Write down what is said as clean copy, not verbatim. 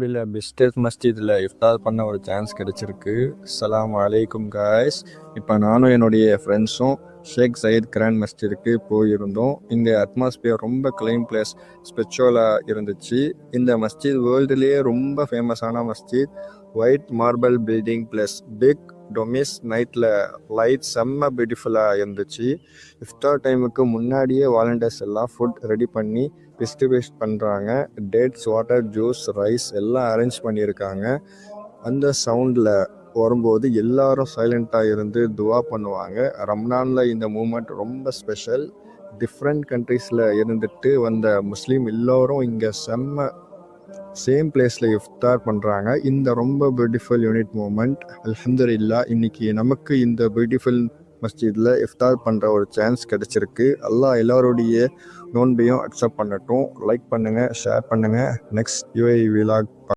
அபுதாபியில் பிஸ்டர்ஸ் மஸ்ஜிதில் இஃப்தார் பண்ண ஒரு சான்ஸ் கிடச்சிருக்கு. அஸ்ஸலாமு அலைக்கும் காய்ஸ். இப்போ நானும் என்னுடைய ஃப்ரெண்ட்ஸும் ஷேக் சயீத் கிராண்ட் மஸ்ஜிதுக்கு போயிருந்தோம். இங்கே அட்மாஸ்பியர் ரொம்ப க்ளீன் பிளேஸ், ஸ்பிரிச்சுவலாக இருந்துச்சு. இந்த மஸ்ஜித் வேர்ல்டுலேயே ரொம்ப ஃபேமஸான மஸ்ஜித். White marble building plus big domes, நைட்டில் லைட் செம்ம பியூட்டிஃபுல்லாக இருந்துச்சு. இஃப்தார் டைமுக்கு முன்னாடியே வாலண்டியர்ஸ் எல்லாம் ஃபுட் ரெடி பண்ணி டிஸ்ட்ரிபியூட் பண்ணுறாங்க. டேட்ஸ், வாட்டர், ஜூஸ், ரைஸ் எல்லாம் அரேஞ்ச் பண்ணியிருக்காங்க. அந்த சவுண்டில் வரும்போது எல்லாரும் சைலண்ட்டாக இருந்து துவா பண்ணுவாங்க. ரம்லானில் இந்த மூமெண்ட் ரொம்ப ஸ்பெஷல். டிஃப்ரெண்ட் கண்ட்ரீஸில் இருந்துட்டு வந்த முஸ்லீம் எல்லோரும் இங்கே சேம் பிளேஸில் இஃப்தார் பண்ணுறாங்க. இந்த ரொம்ப பியூட்டிஃபுல் யூனிட் மூமெண்ட். அல்ஹம்துலில்லாஹ், இன்னைக்கு நமக்கு இந்த பியூட்டிஃபுல் மஸ்ஜிதில் இஃப்தார் பண்ணுற ஒரு சான்ஸ் கிடச்சிருக்கு. அல்லாஹ் எல்லாருடைய நோன்பையும் அக்செப்ட் பண்ணட்டும். லைக் பண்ணுங்கள், ஷேர் பண்ணுங்கள். Next UAE vlog